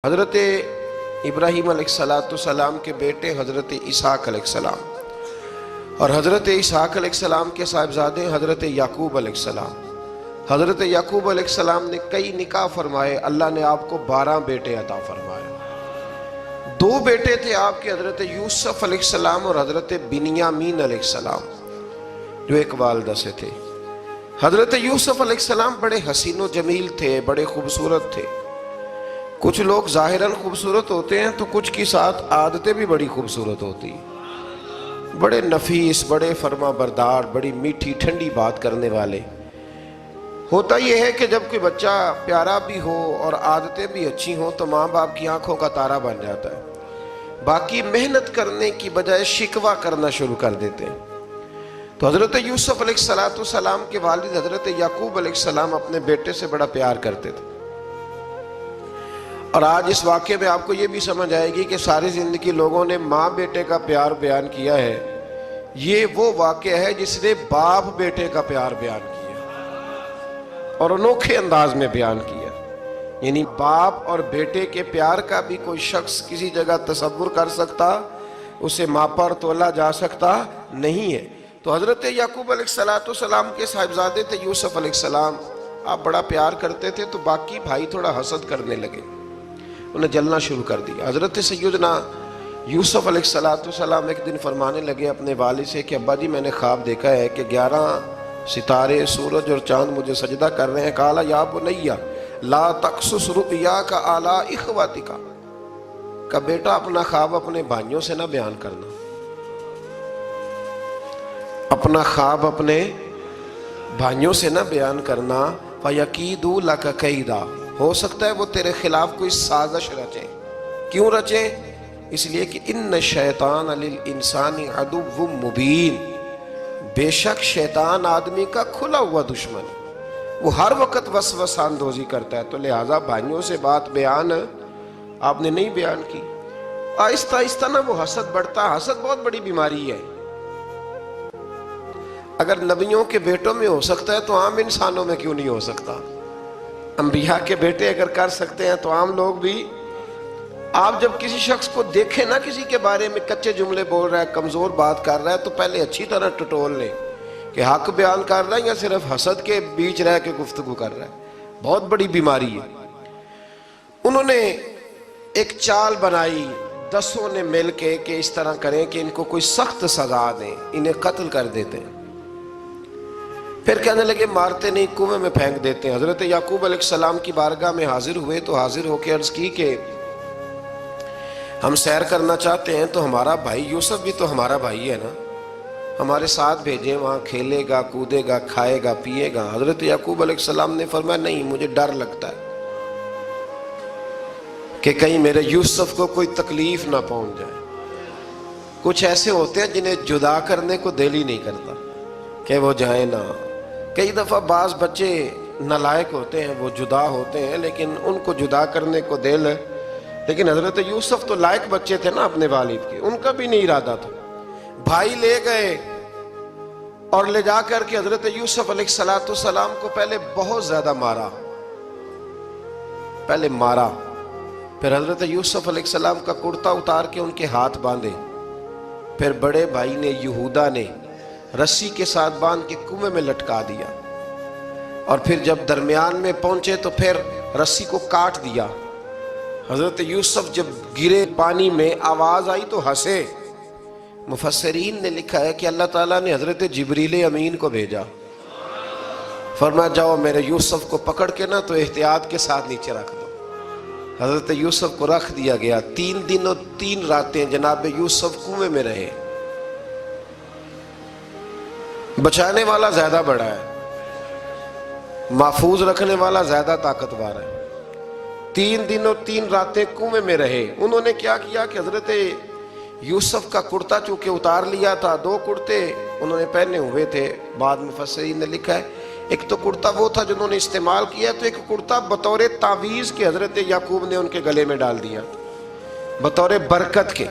حضرت ابراہیم علیہ السلام کے بیٹے حضرت اسحاق علیہ السلام، اور حضرت اسحاق علیہ السلام کے صاحبزادے حضرت یعقوب علیہ السلام۔ حضرت یعقوب علیہ السلام نے کئی نکاح فرمائے، اللہ نے آپ کو 12 بیٹے عطا فرمائے۔ 2 بیٹے تھے آپ کے، حضرت یوسف علیہ السلام اور حضرت بنیامین علیہ السلام، جو ایک والدہ سے تھے۔ حضرت یوسف علیہ السلام بڑے حسین و جمیل تھے، بڑے خوبصورت تھے۔ کچھ لوگ ظاہراً خوبصورت ہوتے ہیں تو کچھ کی ساتھ عادتیں بھی بڑی خوبصورت ہوتی ہیں، بڑے نفیس، بڑے فرما بردار، بڑی میٹھی ٹھنڈی بات کرنے والے۔ ہوتا یہ ہے کہ جب کوئی بچہ پیارا بھی ہو اور عادتیں بھی اچھی ہوں تو ماں باپ کی آنکھوں کا تارا بن جاتا ہے، باقی محنت کرنے کی بجائے شکوہ کرنا شروع کر دیتے ہیں۔ تو حضرت یوسف علیہ السلام کے والد حضرت یعقوب علیہ السلام اپنے بیٹے سے بڑا پیار کرتے تھے۔ اور آج اس واقعے میں آپ کو یہ بھی سمجھ آئے گی کہ ساری زندگی لوگوں نے ماں بیٹے کا پیار بیان کیا ہے، یہ وہ واقعہ ہے جس نے باپ بیٹے کا پیار بیان کیا اور انوکھے انداز میں بیان کیا۔ یعنی باپ اور بیٹے کے پیار کا بھی کوئی شخص کسی جگہ تصور کر سکتا، اسے ماپا اور تولا جا سکتا نہیں ہے۔ تو حضرت یعقوب علیہ السلام کے صاحبزادے تھے یوسف علیہ السلام، آپ بڑا پیار کرتے تھے تو باقی بھائی تھوڑا حسد کرنے لگے، انہیں جلنا شروع کر دیا۔ حضرت سیدنا یوسف علیہ السلام ایک دن فرمانے لگے اپنے والد سے کہ ابا جی میں نے خواب دیکھا ہے کہ 11 ستارے، سورج اور چاند مجھے سجدہ کر رہے ہیں۔ قال یا بنی لا تقصص رؤیاک علی اخواتک، کہ بیٹا اپنا خواب اپنے بھائیوں سے نہ بیان کرنا، اپنا خواب اپنے بھائیوں سے نہ بیان کرنا۔ فَيَكِيدُوا لَكَ كَيْدًا، ہو سکتا ہے وہ تیرے خلاف کوئی سازش رچیں۔ کیوں رچیں؟ اس لیے کہ ان الشیطان للانسان عدو مبین، بے شک شیطان آدمی کا کھلا ہوا دشمن ہے، وہ ہر وقت وسوسہ اندوزی کرتا ہے۔ تو لہٰذا بھائیوں سے بات بیان آپ نے نہیں بیان کی۔ آہستہ آہستہ نا وہ حسد بڑھتا، حسد بہت بڑی بیماری ہے۔ اگر نبیوں کے بیٹوں میں ہو سکتا ہے تو عام انسانوں میں کیوں نہیں ہو سکتا؟ انبیاء کے بیٹے اگر کر سکتے ہیں تو عام لوگ بھی۔ آپ جب کسی شخص کو دیکھیں نا کسی کے بارے میں کچے جملے بول رہا ہے، کمزور بات کر رہا ہے، تو پہلے اچھی طرح ٹٹول لیں کہ حق بیان کر رہا ہے یا صرف حسد کے بیچ رہ کے گفتگو کر رہا ہے۔ بہت بڑی بیماری ہے۔ انہوں نے ایک چال بنائی 10 نے مل کے کہ اس طرح کریں کہ ان کو کوئی سخت سزا دیں، انہیں قتل کر دیتے ہیں۔ پھر کہنے لگے مارتے نہیں، کنویں میں پھینک دیتے ہیں۔ حضرت یعقوب علیہ السلام کی بارگاہ میں حاضر ہوئے تو حاضر ہو کے عرض کی کہ ہم سیر کرنا چاہتے ہیں تو ہمارا بھائی یوسف بھی تو ہمارا بھائی ہے نا، ہمارے ساتھ بھیجیں، وہاں کھیلے گا، کودے گا، کھائے گا، پیے گا۔ حضرت یعقوب علیہ السلام نے فرمایا نہیں، مجھے ڈر لگتا ہے کہ کہیں میرے یوسف کو کوئی تکلیف نہ پہنچ جائے۔ کچھ ایسے ہوتے ہیں جنہیں جدا کرنے کو دل ہی نہیں کرتا کہ وہ جائیں نہ۔ کئی دفعہ بعض بچے نالائق ہوتے ہیں، وہ جدا ہوتے ہیں لیکن ان کو جدا کرنے کو دل، لیکن حضرت یوسف تو لائق بچے تھے نا اپنے والد کے، ان کا بھی نہیں ارادہ تھا۔ بھائی لے گئے اور لے جا کر کے حضرت یوسف علیہ السلام کو پہلے بہت زیادہ مارا، پھر حضرت یوسف علیہ السلام کا کرتا اتار کے ان کے ہاتھ باندھے، پھر بڑے بھائی نے یہودا نے رسی کے ساتھ باندھ کے کنویں میں لٹکا دیا، اور پھر جب درمیان میں پہنچے تو پھر رسی کو کاٹ دیا۔ حضرت یوسف جب گرے پانی میں آواز آئی تو ہنسے۔ مفسرین نے لکھا ہے کہ اللہ تعالیٰ نے حضرت جبریل امین کو بھیجا، فرمایا جاؤ میرے یوسف کو پکڑ کے نا تو احتیاط کے ساتھ نیچے رکھ دو۔ حضرت یوسف کو رکھ دیا گیا۔ 3 دن اور 3 راتیں جناب یوسف کنویں میں رہے۔ بچانے والا زیادہ بڑا ہے، محفوظ رکھنے والا زیادہ طاقتور ہے۔ 3 دن اور 3 راتیں کنویں میں رہے۔ انہوں نے کیا کیا کہ حضرت یوسف کا کرتا چونکہ اتار لیا تھا، 2 کرتے انہوں نے پہنے ہوئے تھے، بعد مفسرین نے لکھا ہے ایک تو کرتا وہ تھا جنہوں نے استعمال کیا، تو ایک کرتا بطور تعویذ کے حضرت یعقوب نے ان کے گلے میں ڈال دیا بطور برکت کے،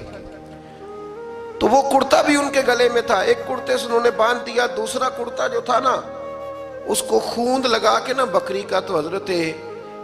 تو وہ کرتا بھی ان کے گلے میں تھا۔ ایک کرتے سے انہوں نے باندھ دیا، دوسرا کرتا جو تھا نا اس کو خوند لگا کے نا بکری کا، تو حضرت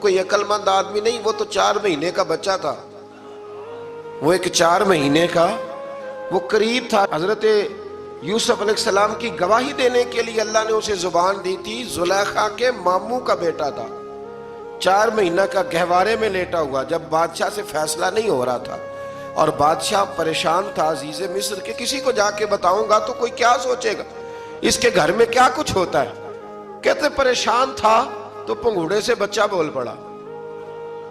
کوئی عقل مند آدمی نہیں، وہ تو 4 مہینے کا بچہ تھا، وہ ایک 4 مہینے کا وہ قریب تھا۔ حضرت یوسف علیہ السلام کی گواہی دینے کے لیے اللہ نے اسے زبان دی تھی، زلیخا کے ماموں کا بیٹا تھا، 4 مہینہ کا گہوارے میں لیٹا ہوا، جب بادشاہ سے فیصلہ نہیں ہو رہا تھا اور بادشاہ پریشان تھا عزیز مصر کے کسی کو جا کے بتاؤں گا تو کوئی کیا سوچے گا، اس کے گھر میں کیا کچھ ہوتا ہے۔ کہتے پریشان تھا تو پنگوڑے سے بچہ بول پڑا،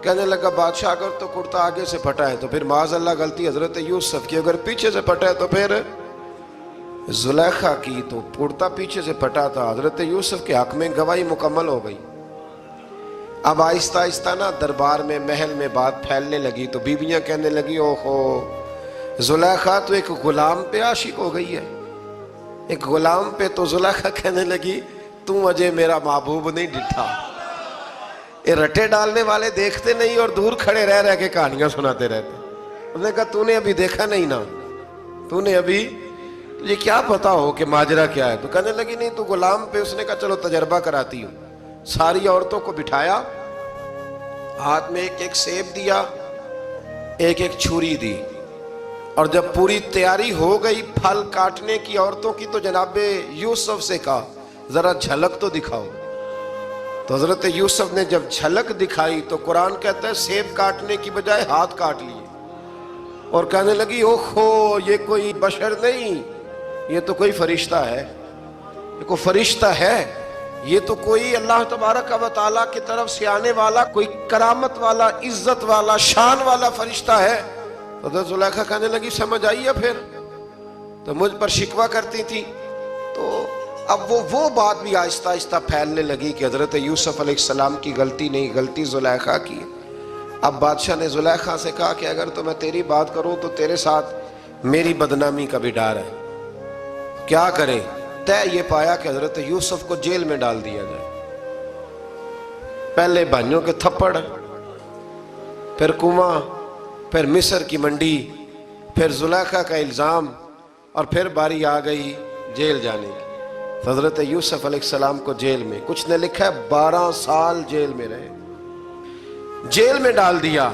کہنے لگا بادشاہ اگر تو کرتا آگے سے پھٹا ہے تو پھر معاذ اللہ غلطی حضرت یوسف کی، اگر پیچھے سے پھٹا ہے تو پھر زلیخا کی، تو کرتا پیچھے سے پھٹا تھا۔ حضرت یوسف کے حق میں گواہی مکمل ہو گئی۔ اب آہستہ آہستہ نا دربار میں محل میں بات پھیلنے لگی، تو بیویاں کہنے لگی اوہو زلیخا تو ایک غلام پہ عاشق ہو گئی ہے، ایک غلام پہ۔ تو زلیخا کہنے لگی تم اجے میرا محبوب نہیں ڈٹھا۔ یہ رٹے ڈالنے والے دیکھتے نہیں اور دور کھڑے رہ رہ کے کہانیاں سناتے رہتے۔ انہوں نے کہا تو نے ابھی دیکھا نہیں نا، تو نے ابھی تجھے کیا پتا ہو کہ ماجرا کیا ہے؟ تو کہنے لگی نہیں تو غلام پہ۔ اس نے کہا چلو تجربہ کراتی ہوں۔ ساری عورتوں کو بٹھایا، ہاتھ میں ایک ایک سیب دیا، ایک ایک چھری دی، اور جب پوری تیاری ہو گئی پھل کاٹنے کی عورتوں کی تو جناب یوسف سے کہا ذرا جھلک تو دکھاؤ۔ تو حضرت یوسف نے جب جھلک دکھائی تو قرآن کہتا ہے سیب کاٹنے کی بجائے ہاتھ کاٹ لیے، اور کہنے لگی اوہو یہ کوئی بشر نہیں، یہ تو کوئی فرشتہ ہے، یہ کوئی فرشتہ ہے، یہ تو کوئی اللہ تبارک و تعالیٰ کی طرف سے آنے والا کوئی کرامت والا عزت والا شان والا فرشتہ ہے۔ حضرت زلیخا کہنے لگی سمجھ آئی ہے پھر تو مجھ پر شکوہ کرتی تھی۔ تو اب وہ بات بھی آہستہ آہستہ پھیلنے لگی کہ حضرت یوسف علیہ السلام کی غلطی نہیں، غلطی زلیخا کی۔ اب بادشاہ نے زلیخا سے کہا کہ اگر تو میں تیری بات کروں تو تیرے ساتھ میری بدنامی کا بھی ڈر ہے، کیا کریں؟ طے یہ پایا کہ حضرت یوسف کو جیل میں ڈال دیا جائے۔ پہلے بھائیوں کے تھپڑ، پھر کنواں، پھر مصر کی منڈی، پھر زلیخا کا الزام، اور پھر باری آ گئی جیل جانے کی۔ حضرت یوسف علیہ السلام کو جیل میں، کچھ نے لکھا ہے 12 سال جیل میں رہے، جیل میں ڈال دیا۔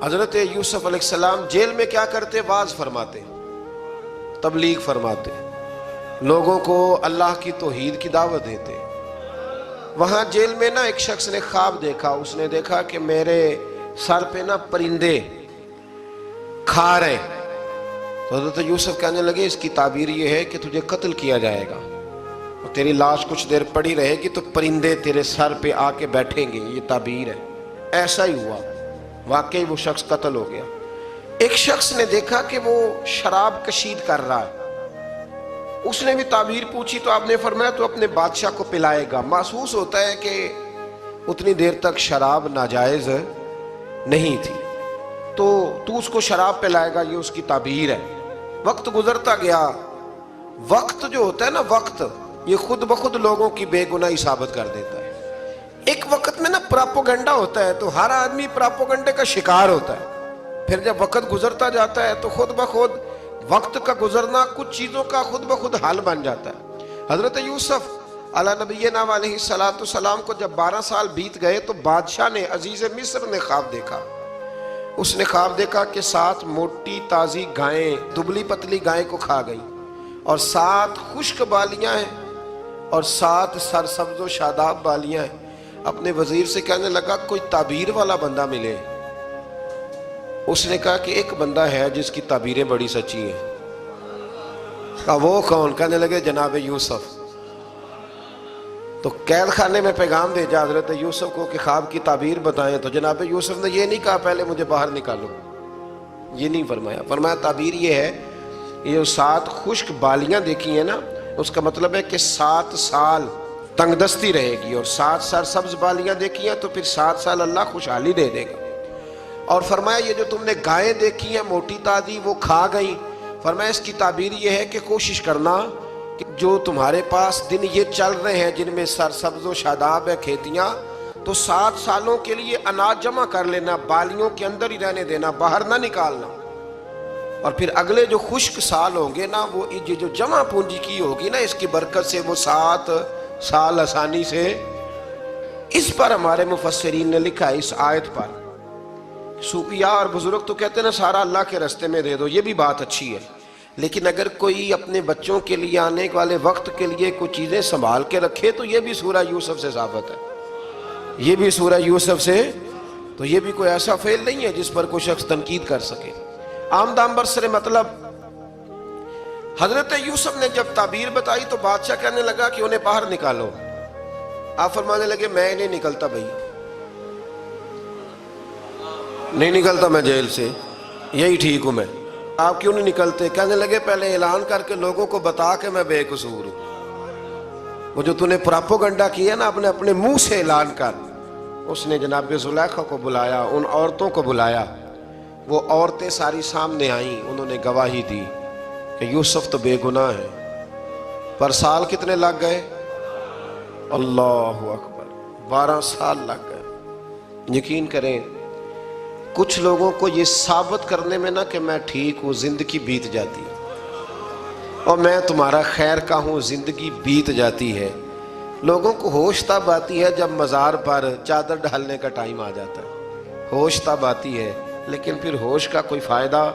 حضرت یوسف علیہ السلام جیل میں کیا کرتے؟ واعظ فرماتے، تبلیغ فرماتے، لوگوں کو اللہ کی توحید کی دعوت دیتے۔ وہاں جیل میں نا ایک شخص نے خواب دیکھا، اس نے دیکھا کہ میرے سر پہ نا پرندے کھا رہے۔ تو حضرت یوسف کہنے لگے اس کی تعبیر یہ ہے کہ تجھے قتل کیا جائے گا اور تیری لاش کچھ دیر پڑی رہے گی تو پرندے تیرے سر پہ آ کے بیٹھیں گے، یہ تعبیر ہے۔ ایسا ہی ہوا، واقعی وہ شخص قتل ہو گیا۔ ایک شخص نے دیکھا کہ وہ شراب کشید کر رہا ہے، اس نے بھی تعبیر پوچھی تو آپ نے فرمایا تو اپنے بادشاہ کو پلائے گا۔ محسوس ہوتا ہے کہ اتنی دیر تک شراب ناجائز نہیں تھی، تو اس کو شراب پلائے گا، یہ اس کی تعبیر ہے۔ وقت گزرتا گیا، وقت جو ہوتا ہے نا، وقت یہ خود بخود لوگوں کی بے گناہی ثابت کر دیتا ہے۔ ایک وقت میں نا پراپوگنڈا ہوتا ہے تو ہر آدمی پراپوگنڈے کا شکار ہوتا ہے، پھر جب وقت گزرتا جاتا ہے تو خود بخود وقت کا گزرنا کچھ چیزوں کا خود بخود حل بن جاتا ہے۔ حضرت یوسف علی نبینا علیہ السلام کو جب 12 سال بیت گئے تو بادشاہ نے، عزیز مصر نے خواب دیکھا۔ اس نے خواب دیکھا کہ 7 موٹی تازی گائیں دبلی پتلی گائیں کو کھا گئی، اور 7 خشک بالیاں ہیں اور 7 سرسبز و شاداب بالیاں ہیں۔ اپنے وزیر سے کہنے لگا کوئی تعبیر والا بندہ ملے۔ اس نے کہا کہ ایک بندہ ہے جس کی تعبیریں بڑی سچی ہیں۔ کہا وہ کون؟ کہنے لگے جناب یوسف۔ تو قید خانے میں پیغام بھیجا حضرت یوسف کو کہ خواب کی تعبیر بتائیں، تو جناب یوسف نے یہ نہیں کہا پہلے مجھے باہر نکالو، یہ نہیں فرمایا۔ فرمایا تعبیر یہ ہے، یہ جو 7 خشک بالیاں دیکھی ہیں نا، اس کا مطلب ہے کہ 7 سال تنگ دستی رہے گی، اور 7 سرسبز بالیاں دیکھی ہیں تو پھر 7 سال اللہ خوشحالی دے دے گا۔ اور فرمایا یہ جو تم نے گائیں دیکھی ہیں موٹی تازی وہ کھا گئی، فرمایا اس کی تعبیر یہ ہے کہ کوشش کرنا کہ جو تمہارے پاس دن یہ چل رہے ہیں جن میں سرسبز و شاداب ہے کھیتیاں، تو 7 سالوں کے لیے اناج جمع کر لینا، بالیوں کے اندر ہی رہنے دینا، باہر نہ نکالنا۔ اور پھر اگلے جو خشک سال ہوں گے نا، وہ یہ جو جمع پونجی کی ہوگی نا، اس کی برکت سے وہ 7 سال آسانی سے. اس پر ہمارے مفسرین نے لکھا ہے، اس آیت پر. صوفیاء اور بزرگ تو کہتے ہیں نا سارا اللہ کے راستے میں دے دو، یہ بھی بات اچھی ہے، لیکن اگر کوئی اپنے بچوں کے لیے آنے والے وقت کے لیے کچھ چیزیں سنبھال کے رکھے تو یہ بھی سورہ یوسف سے ثابت ہے. یہ بھی سورہ یوسف سے، تو یہ بھی کوئی ایسا فعل نہیں ہے جس پر کوئی شخص تنقید کر سکے. آمدام برسر مطلب حضرت یوسف نے جب تعبیر بتائی تو بادشاہ کہنے لگا کہ انہیں باہر نکالو. آپ فرمانے لگے میں نہیں نکلتا بھائی، نہیں نکلتا میں جیل سے، یہی ٹھیک ہوں میں. آپ کیوں نہیں نکلتے؟ کہنے لگے پہلے اعلان کر کے لوگوں کو بتا کہ میں بے قصور ہوں. وہ جو نے پراپوگنڈا کیا نا اپنے منہ سے اعلان کر. اس نے جناب زلیخا کو بلایا، ان عورتوں کو بلایا، وہ عورتیں ساری سامنے آئیں، انہوں نے گواہی دی کہ یوسف تو بے گناہ ہے. پر سال کتنے لگ گئے؟ اللہ اکبر، 12 سال لگ گئے. یقین کریں کچھ لوگوں کو یہ ثابت کرنے میں نا کہ میں ٹھیک ہوں زندگی بیت جاتی ہے، اور میں تمہارا خیر کا ہوں زندگی بیت جاتی ہے. لوگوں کو ہوش تب آتی ہے جب مزار پر چادر ڈالنے کا ٹائم آ جاتا ہے، ہوش تب آتی ہے، لیکن پھر ہوش کا کوئی فائدہ.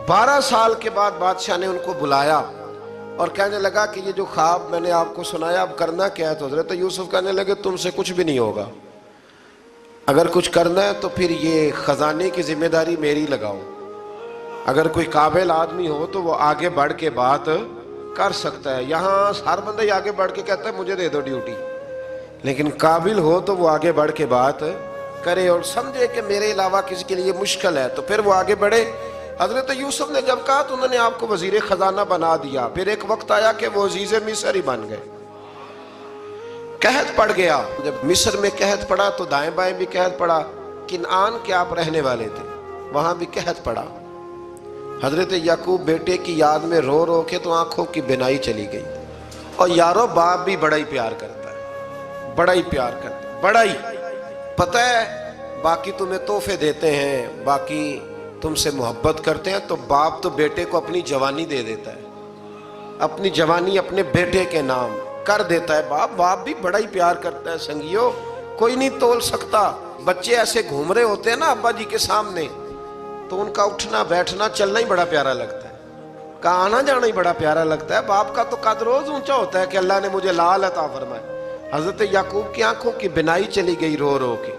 12 سال کے بعد بادشاہ نے ان کو بلایا اور کہنے لگا کہ یہ جو خواب میں نے آپ کو سنایا اب کرنا کیا ہے؟ تو حضرت یوسف کہنے لگے تم سے کچھ بھی نہیں ہوگا، اگر کچھ کرنا ہے تو پھر یہ خزانے کی ذمہ داری میری لگاؤ. اگر کوئی قابل آدمی ہو تو وہ آگے بڑھ کے بات کر سکتا ہے. یہاں ہر بندہ ہی آگے بڑھ کے کہتا ہے مجھے دے دو ڈیوٹی، لیکن قابل ہو تو وہ آگے بڑھ کے بات کرے اور سمجھے کہ میرے علاوہ کسی کے لیے مشکل ہے تو پھر وہ آگے بڑھے. حضرت یوسف نے جب کہا تو انہوں نے آپ کو وزیر خزانہ بنا دیا. پھر ایک وقت آیا کہ وہ عزیز مصر ہی بن گئے. قحط پڑ گیا، جب مصر میں قحط پڑا تو دائیں بائیں بھی قحط پڑا. کنعان کے آپ رہنے والے تھے، وہاں بھی قحط پڑا. حضرت یعقوب بیٹے کی یاد میں رو رو کے تو آنکھوں کی بینائی چلی گئی. اور یارو باپ بھی بڑا ہی پیار کرتا ہے، بڑا ہی پیار کرتا ہے، بڑا ہی. پتہ ہے باقی تمہیں تحفے دیتے ہیں، باقی تم سے محبت کرتے ہیں، تو باپ تو بیٹے کو اپنی جوانی دے دیتا ہے، اپنی جوانی اپنے بیٹے کے نام کر دیتا ہے. باپ بھی بڑا ہی پیار کرتا ہے. سنگیو کوئی نہیں تول سکتا. بچے ایسے گھوم رہے ہوتے ہیں نا ابا جی کے سامنے تو ان کا اٹھنا بیٹھنا چلنا ہی بڑا پیارا لگتا ہے، کا آنا جانا ہی بڑا پیارا لگتا ہے. باپ کا تو قد روز اونچا ہوتا ہے کہ اللہ نے مجھے لال عطا فرمائے. حضرت یعقوب کی آنکھوں کی بینائی چلی گئی رو رو کے.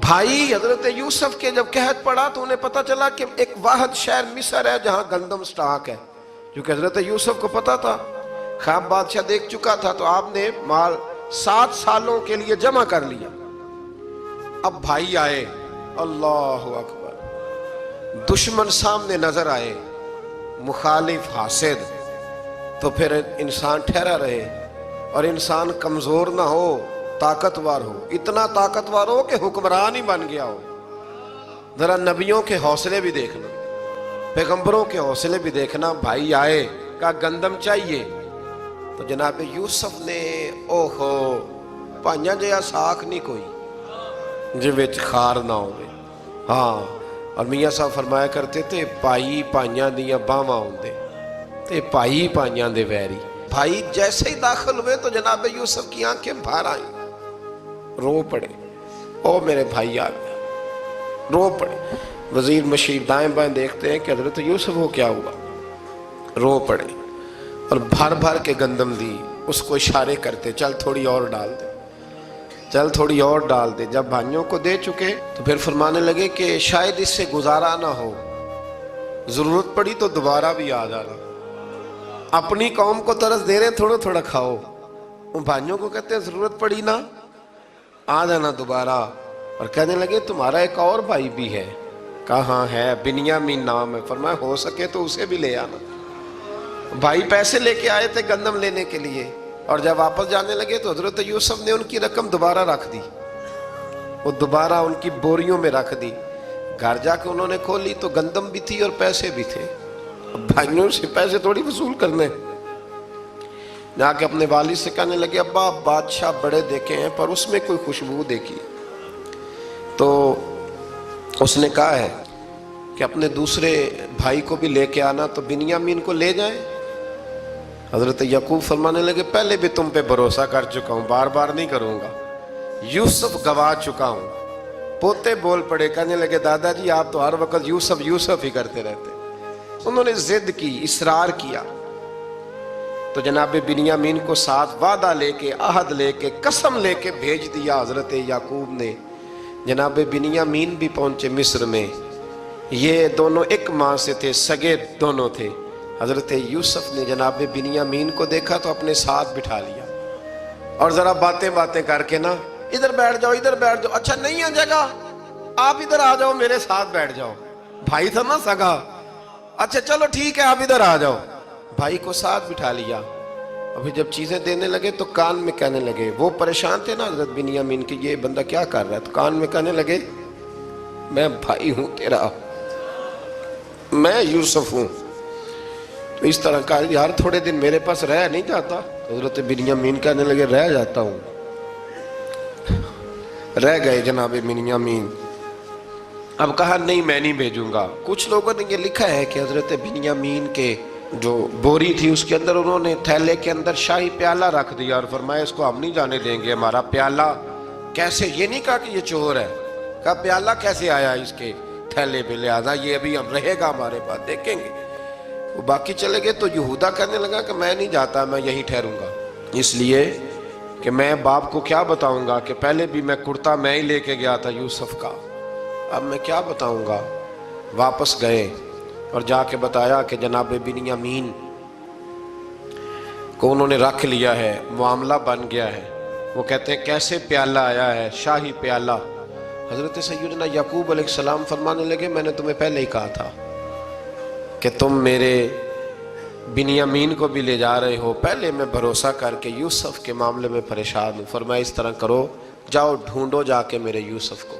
بھائی حضرت یوسف کے جب قحط پڑا تو انہیں پتا چلا کہ ایک واحد شہر مصر ہے جہاں گندم سٹاک ہے، کیونکہ حضرت یوسف کو پتا تھا، خواب بادشاہ دیکھ چکا تھا. تو آپ نے مال 7 سالوں کے لیے جمع کر لیا. اب بھائی آئے، اللہ اکبر، دشمن سامنے نظر آئے، مخالف حاسد، تو پھر انسان ٹھہرا رہے اور انسان کمزور نہ ہو، طاقتور ہو. اتنا طاقتور ہو کہ حکمران ہی بن گیا ہو. ذرا نبیوں کے حوصلے بھی دیکھنا، پیغمبروں کے حوصلے بھی دیکھنا. بھائی آئے، کہا گندم چاہیے. تو جناب یوسف نے اوہو پائیاں جیا ساکھ نہیں کوئی جی وچ خار نہ ہوئے. ہاں، اور میاں صاحب فرمایا کرتے تھے پائی پائیاں دیاں باواں ہوندے تے پائی پائیاں دے ویری. بھائی جیسے ہی داخل ہوئے تو جناب یوسف کی آنکھیں بھر آئیں، رو پڑے. او میرے بھائی آ گیا، رو پڑے. وزیر مشیر دائیں بائیں دیکھتے ہیں کہ حضرت یوسف کو کیا ہوا، رو پڑے اور بھر بھر کے گندم دی. اس کو اشارے کرتے چل تھوڑی اور ڈال دے، چل تھوڑی اور ڈال دے. جب بھائیوں کو دے چکے تو پھر فرمانے لگے کہ شاید اس سے گزارا نہ ہو، ضرورت پڑی تو دوبارہ بھی آ جانا. اپنی قوم کو ترس دے رہے تھوڑا تھوڑا کھاؤ، ان بھائیوں کو کہتے ہیں ضرورت پڑی نا آ جانا دوبارہ. اور کہنے لگے تمہارا ایک اور بھائی بھی ہے. کہاں ہے؟ بنیامین نام ہے. فرمایا ہو سکے تو اسے بھی لے آنا. بھائی پیسے لے کے آئے تھے گندم لینے کے لیے، اور جب واپس جانے لگے تو حضرت یوسف نے ان کی رقم دوبارہ رکھ دی، وہ دوبارہ ان کی بوریوں میں رکھ دی. گھر جا کے انہوں نے کھولی تو گندم بھی تھی اور پیسے بھی تھے. بھائیوں سے پیسے تھوڑی وصول کرنے. جا کے اپنے والد سے کہنے لگے ابا بادشاہ بڑے دیکھے ہیں پر اس میں کوئی خوشبو دیکھی. تو اس نے کہا ہے کہ اپنے دوسرے بھائی کو بھی لے کے آنا، تو بنیامین کو لے جائیں؟ حضرت یعقوب فرمانے لگے پہلے بھی تم پہ بھروسہ کر چکا ہوں، بار بار نہیں کروں گا، یوسف گوا چکا ہوں۔ پوتے بول پڑے، کہنے لگے دادا جی آپ تو ہر وقت یوسف یوسف ہی کرتے رہتے۔ انہوں نے ضد کی، اصرار کیا، تو جناب بنیامین کو ساتھ وعدہ لے کے، عہد لے کے، قسم لے کے بھیج دیا حضرت یعقوب نے۔ جناب بنیامین بھی پہنچے مصر میں، یہ دونوں ایک ماں سے تھے، سگے دونوں تھے۔ حضرت یوسف نے جناب بنیامین کو دیکھا تو اپنے ساتھ بٹھا لیا، اور ذرا باتیں کر کے نا، ادھر بیٹھ جاؤ، ادھر بیٹھ جاؤ، اچھا نہیں ہے جگہ، آپ ادھر آ جاؤ، میرے ساتھ بیٹھ جاؤ۔ بھائی تھا نا سگا، اچھا چلو ٹھیک ہے آپ ادھر آ جاؤ۔ بھائی کو ساتھ بٹھا لیا۔ ابھی جب چیزیں دینے لگے تو کان میں کہنے لگے، وہ پریشان تھے نا حضرت بنیامین کہ یہ بندہ کیا کر رہا ہے، تو کان میں کہنے لگے میں بھائی ہوں تیرا، میں یوسف ہوں۔ تو اس طرح کہا یار تھوڑے دن میرے پاس رہ نہیں جاتا؟ حضرت بنیامین کہنے لگے رہ جاتا ہوں۔ رہ گئے جناب بنیامین۔ اب کہا نہیں میں نہیں بھیجوں گا۔ کچھ لوگوں نے یہ لکھا ہے کہ حضرت بنیامین کے جو بوری تھی اس کے اندر انہوں نے تھیلے کے اندر شاہی پیالہ رکھ دیا اور فرمایا اس کو ہم نہیں جانے دیں گے، ہمارا پیالہ کیسے، یہ نہیں کہا کہ یہ چور ہے، کہا پیالہ کیسے آیا اس کے تھیلے پہ، لہذا یہ ابھی ہم رہے گا ہمارے پاس، دیکھیں گے۔ وہ باقی چلے گئے تو یہودا کہنے لگا کہ میں نہیں جاتا، میں یہیں ٹھہروں گا، اس لیے کہ میں باپ کو کیا بتاؤں گا کہ پہلے بھی میں کرتا میں ہی لے کے گیا تھا یوسف کا، اب میں کیا بتاؤں گا۔ واپس گئے اور جا کے بتایا کہ جناب بنیامین کو انہوں نے رکھ لیا ہے، معاملہ بن گیا ہے۔ وہ کہتے ہیں کیسے پیالہ آیا ہے، شاہی پیالہ۔ حضرت سیدنا یعقوب علیہ السلام فرمانے لگے میں نے تمہیں پہلے ہی کہا تھا کہ تم میرے بنیامین کو بھی لے جا رہے ہو، پہلے میں بھروسہ کر کے یوسف کے معاملے میں پریشان ہوں۔ فرمایا اس طرح کرو، جاؤ ڈھونڈو جا کے میرے یوسف کو،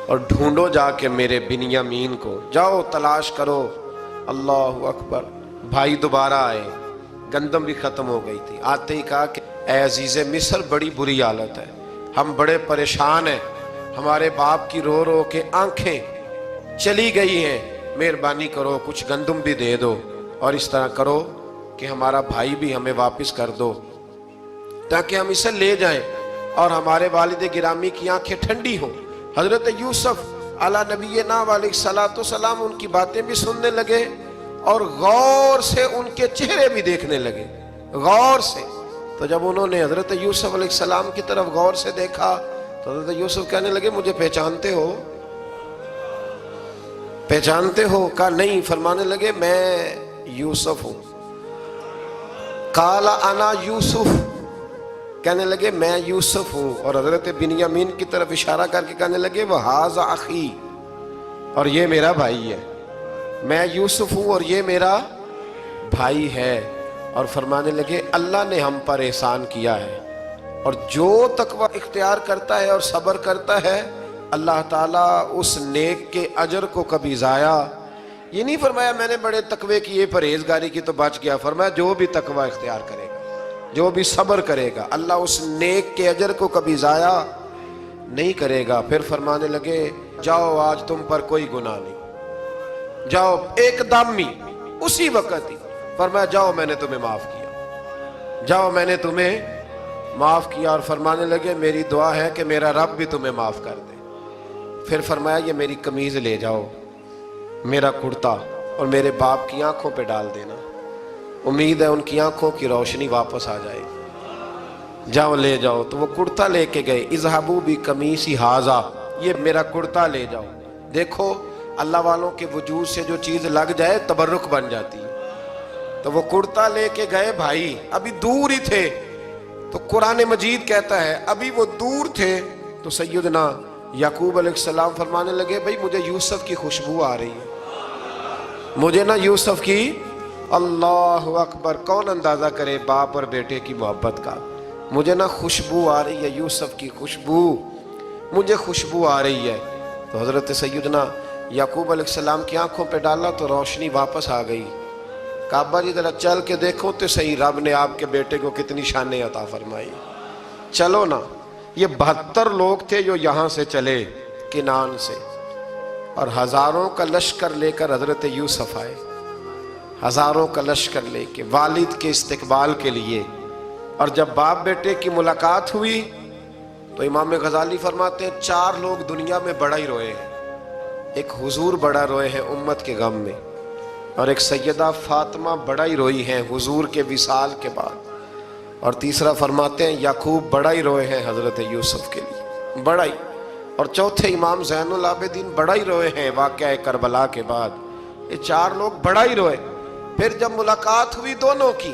اور ڈھونڈو جا کے میرے بنیامین کو، جاؤ تلاش کرو۔ اللہ اکبر۔ بھائی دوبارہ آئے، گندم بھی ختم ہو گئی تھی، آتے ہی کہا کہ اے عزیز مصر بڑی بری حالت ہے، ہم بڑے پریشان ہیں، ہمارے باپ کی رو رو کے آنکھیں چلی گئی ہیں، مہربانی کرو کچھ گندم بھی دے دو، اور اس طرح کرو کہ ہمارا بھائی بھی ہمیں واپس کر دو تاکہ ہم اسے لے جائیں اور ہمارے والد گرامی کی آنکھیں ٹھنڈی ہوں۔ حضرت یوسف علیٰ نبینا علیہ السلام ان کی باتیں بھی سننے لگے اور غور سے ان کے چہرے بھی دیکھنے لگے، غور سے۔ تو جب انہوں نے حضرت یوسف علیہ السلام کی طرف غور سے دیکھا تو حضرت یوسف کہنے لگے مجھے پہچانتے ہو، پہچانتے ہو؟ کہا نہیں۔ فرمانے لگے میں یوسف ہوں۔ قال انا یوسف، کہنے لگے میں یوسف ہوں، اور حضرت بنیامین کی طرف اشارہ کر کے کہنے لگے وَهَذَا أَخِي، اور یہ میرا بھائی ہے، میں یوسف ہوں اور یہ میرا بھائی ہے۔ اور فرمانے لگے اللہ نے ہم پر احسان کیا ہے، اور جو تقوی اختیار کرتا ہے اور صبر کرتا ہے اللہ تعالیٰ اس نیک کے اجر کو کبھی ضائع، یہ نہیں فرمایا میں نے بڑے تقوی کیے پرہیزگاری کی تو بچ گیا، فرمایا جو بھی تقوی اختیار کرے گا، جو بھی صبر کرے گا، اللہ اس نیک کے اجر کو کبھی ضائع نہیں کرے گا۔ پھر فرمانے لگے جاؤ آج تم پر کوئی گناہ نہیں، جاؤ ایک دم ہی اسی وقت ہی فرمایا جاؤ میں نے تمہیں معاف کیا، جاؤ میں نے تمہیں معاف کیا۔ اور فرمانے لگے میری دعا ہے کہ میرا رب بھی تمہیں معاف کر دے۔ پھر فرمایا یہ میری قمیض لے جاؤ، میرا کرتا، اور میرے باپ کی آنکھوں پہ ڈال دینا، امید ہے ان کی آنکھوں کی روشنی واپس آ جائے، جاؤ لے جاؤ۔ تو وہ کرتا لے کے گئے، اذهبوا بقمیصی ھذا، یہ میرا کرتا لے جاؤ۔ دیکھو اللہ والوں کے وجود سے جو چیز لگ جائے تبرک بن جاتی ہے۔ تو وہ کرتا لے کے گئے، بھائی ابھی دور ہی تھے، تو قرآن مجید کہتا ہے ابھی وہ دور تھے تو سیدنا یعقوب علیہ السلام فرمانے لگے بھئی مجھے یوسف کی خوشبو آ رہی ہے، مجھے نا یوسف کی، اللہ اکبر، کون اندازہ کرے باپ اور بیٹے کی محبت کا، مجھے نا خوشبو آ رہی ہے، یوسف کی خوشبو، مجھے خوشبو آ رہی ہے۔ تو حضرت سیدنا یعقوب علیہ السلام کی آنکھوں پہ ڈالا تو روشنی واپس آ گئی۔ کعبہ جی ذرا چل کے دیکھو تو صحیح رب نے آپ کے بیٹے کو کتنی شانیں عطا فرمائی۔ چلو نا، یہ 72 لوگ تھے جو یہاں سے چلے کنان سے، اور ہزاروں کا لشکر لے کر حضرت یوسف آئے، ہزاروں کا لشکر لے کے والد کے استقبال کے لیے۔ اور جب باپ بیٹے کی ملاقات ہوئی تو امام غزالی فرماتے ہیں 4 لوگ دنیا میں بڑا ہی روئے ہیں۔ ایک حضور بڑا روئے ہیں امت کے غم میں، اور ایک سیدہ فاطمہ بڑا ہی روئی ہیں حضور کے وصال کے بعد، اور تیسرا فرماتے ہیں یعقوب بڑا ہی روئے ہیں حضرت یوسف کے لیے، بڑا ہی، اور چوتھے امام زین العابدین بڑا ہی روئے ہیں واقعہ کربلا کے بعد۔ یہ 4 لوگ بڑا ہی روئے۔ پھر جب ملاقات ہوئی دونوں کی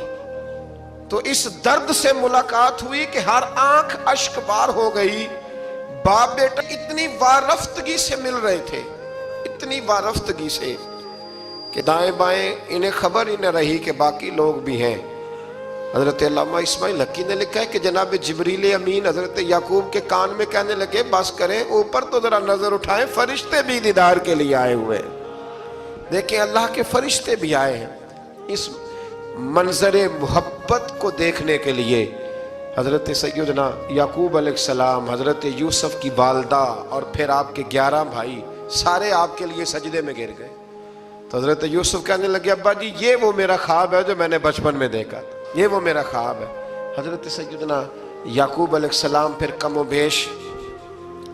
تو اس درد سے ملاقات ہوئی کہ ہر آنکھ اشک بار ہو گئی۔ باپ بیٹا اتنی وارفتگی سے مل رہے تھے، اتنی وارفتگی سے کہ دائیں بائیں انہیں خبر ہی نہ رہی کہ باقی لوگ بھی ہیں۔ حضرت علامہ اسماعیل حقی نے لکھا ہے کہ جناب جبریل امین حضرت یعقوب کے کان میں کہنے لگے بس کریں، اوپر تو ذرا نظر اٹھائیں، فرشتے بھی دیدار کے لیے آئے ہوئے ہیں۔ دیکھیں اللہ کے فرشتے بھی آئے ہیں اس منظر محبت کو دیکھنے کے لیے۔ حضرت سیدنا یعقوب علیہ السلام، حضرت یوسف کی والدہ، اور پھر آپ کے 11 بھائی سارے آپ کے لیے سجدے میں گر گئے۔ تو حضرت یوسف کہنے لگے ابا جی یہ وہ میرا خواب ہے جو میں نے بچپن میں دیکھا تھا، یہ وہ میرا خواب ہے۔ حضرت سیدنا یعقوب علیہ السلام پھر کم و بیش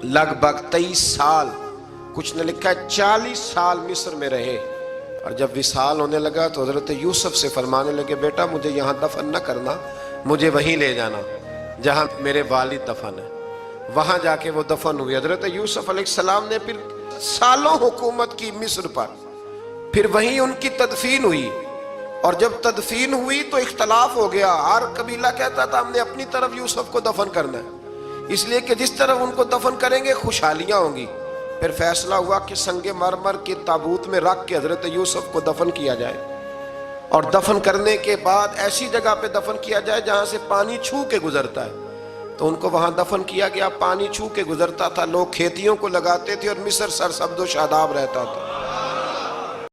لگ بھگ 23 سال، کچھ نے لکھا ہے 40 سال مصر میں رہے، اور جب وصال ہونے لگا تو حضرت یوسف سے فرمانے لگے بیٹا مجھے یہاں دفن نہ کرنا، مجھے وہیں لے جانا جہاں میرے والد دفن ہے۔ وہاں جا کے وہ دفن ہوئے۔ حضرت یوسف علیہ السلام نے پھر سالوں حکومت کی مصر پر، پھر وہیں ان کی تدفین ہوئی، اور جب تدفین ہوئی تو اختلاف ہو گیا۔ ہر قبیلہ کہتا تھا ہم نے اپنی طرف یوسف کو دفن کرنا ہے، اس لیے کہ جس طرف ان کو دفن کریں گے خوشحالیاں ہوں گی۔ پھر فیصلہ ہوا کہ سنگ مرمر کے تابوت میں رکھ کے حضرت یوسف کو دفن کیا جائے، اور دفن کرنے کے بعد ایسی جگہ پہ دفن کیا جائے جہاں سے پانی چھو کے گزرتا ہے۔ تو ان کو وہاں دفن کیا گیا، پانی چھو کے گزرتا تھا، لوگ کھیتیوں کو لگاتے تھے اور مصر سرسبز و شاداب رہتا تھا۔